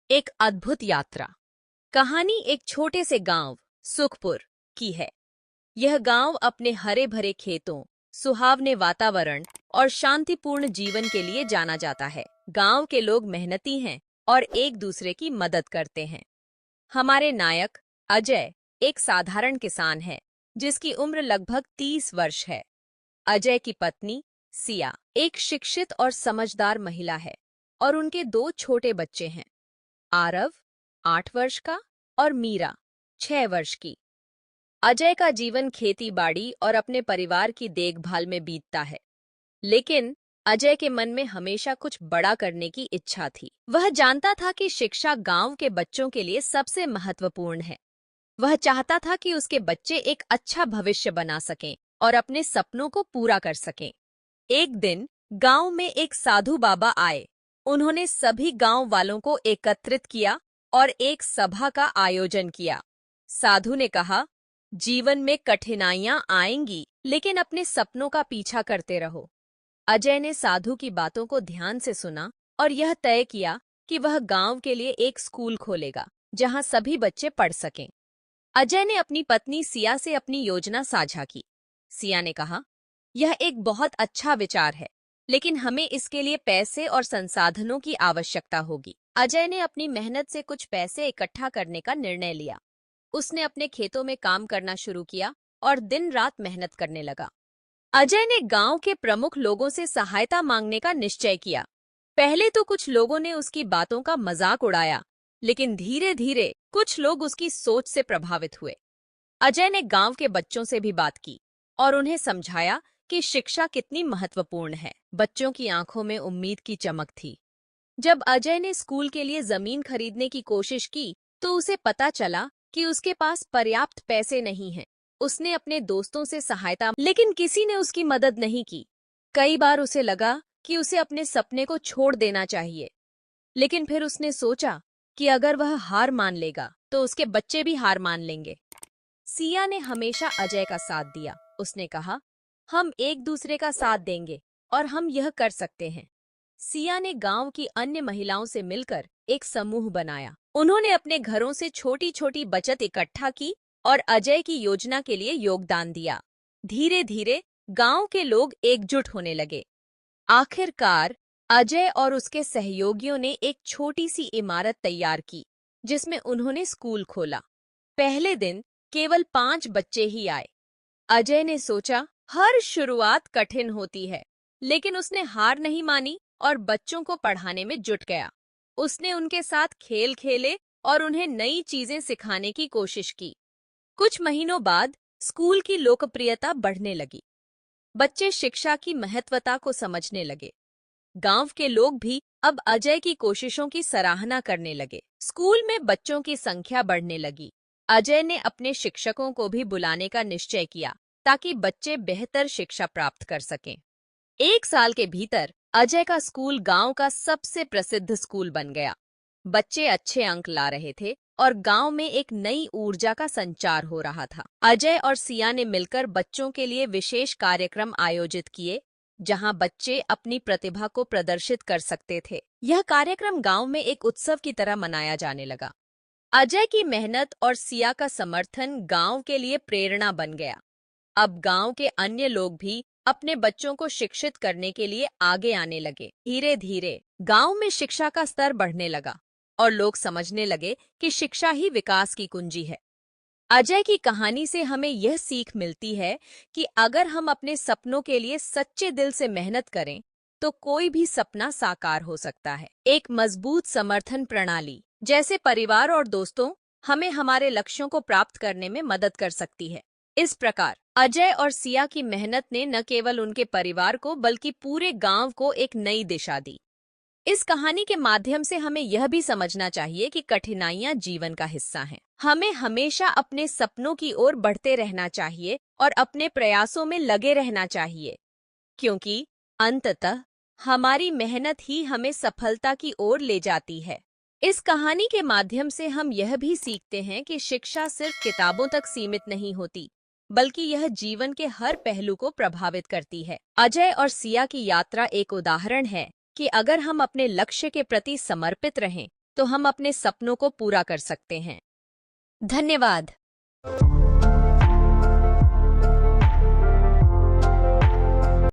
एक अद्भुत यात्रा। कहानी एक छोटे से गांव सुखपुर की है। यह गांव अपने हरे भरे खेतों, सुहावने वातावरण और शांतिपूर्ण जीवन के लिए जाना जाता है। गांव के लोग मेहनती हैं और एक दूसरे की मदद करते हैं। हमारे नायक अजय एक साधारण किसान है जिसकी उम्र लगभग 30 वर्ष है। अजय की पत्नी सिया एक शिक्षित और समझदार महिला है और उनके 2 छोटे बच्चे हैं, आरव 8 वर्ष का और मीरा 6 वर्ष की। अजय का जीवन खेती बाड़ी और अपने परिवार की देखभाल में बीतता है, लेकिन अजय के मन में हमेशा कुछ बड़ा करने की इच्छा थी। वह जानता था कि शिक्षा गांव के बच्चों के लिए सबसे महत्वपूर्ण है। वह चाहता था कि उसके बच्चे एक अच्छा भविष्य बना सकें और अपने सपनों को पूरा कर सकें। एक दिन गांव में एक साधु बाबा आए। उन्होंने सभी गांव वालों को एकत्रित किया और एक सभा का आयोजन किया। साधु ने कहा, जीवन में कठिनाइयां आएंगी, लेकिन अपने सपनों का पीछा करते रहो। अजय ने साधु की बातों को ध्यान से सुना और यह तय किया कि वह गांव के लिए एक स्कूल खोलेगा जहां सभी बच्चे पढ़ सकें। अजय ने अपनी पत्नी सिया से अपनी योजना साझा की। सिया ने कहा, यह एक बहुत अच्छा विचार है, लेकिन हमें इसके लिए पैसे और संसाधनों की आवश्यकता होगी। अजय ने अपनी मेहनत से कुछ पैसे इकट्ठा करने का निर्णय लिया। उसने अपने खेतों में काम करना शुरू किया और दिन रात मेहनत करने लगा। अजय ने गांव के प्रमुख लोगों से सहायता मांगने का निश्चय किया। पहले तो कुछ लोगों ने उसकी बातों का मजाक उड़ाया, लेकिन धीरे धीरे कुछ लोग उसकी सोच से प्रभावित हुए। अजय ने गांव के बच्चों से भी बात की और उन्हें समझाया कि शिक्षा कितनी महत्वपूर्ण है। बच्चों की आंखों में उम्मीद की चमक थी। जब अजय ने स्कूल के लिए जमीन खरीदने की कोशिश की, तो उसे पता चला कि उसके पास पर्याप्त पैसे नहीं हैं। उसने अपने दोस्तों से सहायता, लेकिन किसी ने उसकी मदद नहीं की। कई बार उसे लगा कि उसे अपने सपने को छोड़ देना चाहिए, लेकिन फिर उसने सोचा कि अगर वह हार मान लेगा, तो उसके बच्चे भी हार मान लेंगे। सिया ने हमेशा अजय का साथ दिया। उसने कहा, हम एक दूसरे का साथ देंगे और हम यह कर सकते हैं। सिया ने गांव की अन्य महिलाओं से मिलकर एक समूह बनाया। उन्होंने अपने घरों से छोटी छोटी बचत इकट्ठा की और अजय की योजना के लिए योगदान दिया। धीरे धीरे गांव के लोग एकजुट होने लगे। आखिरकार अजय और उसके सहयोगियों ने एक छोटी सी इमारत तैयार की, जिसमें उन्होंने स्कूल खोला। पहले दिन केवल 5 बच्चे ही आए। अजय ने सोचा, हर शुरुआत कठिन होती है, लेकिन उसने हार नहीं मानी और बच्चों को पढ़ाने में जुट गया। उसने उनके साथ खेल खेले और उन्हें नई चीजें सिखाने की कोशिश की। कुछ महीनों बाद स्कूल की लोकप्रियता बढ़ने लगी। बच्चे शिक्षा की महत्वता को समझने लगे। गांव के लोग भी अब अजय की कोशिशों की सराहना करने लगे। स्कूल में बच्चों की संख्या बढ़ने लगी। अजय ने अपने शिक्षकों को भी बुलाने का निश्चय किया ताकि बच्चे बेहतर शिक्षा प्राप्त कर सकें। 1 साल के भीतर अजय का स्कूल गांव का सबसे प्रसिद्ध स्कूल बन गया। बच्चे अच्छे अंक ला रहे थे और गांव में एक नई ऊर्जा का संचार हो रहा था। अजय और सिया ने मिलकर बच्चों के लिए विशेष कार्यक्रम आयोजित किए, जहां बच्चे अपनी प्रतिभा को प्रदर्शित कर सकते थे। यह कार्यक्रम गांव में एक उत्सव की तरह मनाया जाने लगा। अजय की मेहनत और सिया का समर्थन गांव के लिए प्रेरणा बन गया। अब गांव के अन्य लोग भी अपने बच्चों को शिक्षित करने के लिए आगे आने लगे। धीरे धीरे गांव में शिक्षा का स्तर बढ़ने लगा और लोग समझने लगे कि शिक्षा ही विकास की कुंजी है। अजय की कहानी से हमें यह सीख मिलती है कि अगर हम अपने सपनों के लिए सच्चे दिल से मेहनत करें, तो कोई भी सपना साकार हो सकता है। एक मजबूत समर्थन प्रणाली, जैसे परिवार और दोस्तों, हमें हमारे लक्ष्यों को प्राप्त करने में मदद कर सकती है। इस प्रकार अजय और सिया की मेहनत ने न केवल उनके परिवार को बल्कि पूरे गांव को एक नई दिशा दी। इस कहानी के माध्यम से हमें यह भी समझना चाहिए कि कठिनाइयां जीवन का हिस्सा हैं। हमें हमेशा अपने सपनों की ओर बढ़ते रहना चाहिए और अपने प्रयासों में लगे रहना चाहिए, क्योंकि अंततः हमारी मेहनत ही हमें सफलता की ओर ले जाती है। इस कहानी के माध्यम से हम यह भी सीखते हैं कि शिक्षा सिर्फ किताबों तक सीमित नहीं होती, बल्कि यह जीवन के हर पहलू को प्रभावित करती है। अजय और सिया की यात्रा एक उदाहरण है कि अगर हम अपने लक्ष्य के प्रति समर्पित रहें, तो हम अपने सपनों को पूरा कर सकते हैं। धन्यवाद।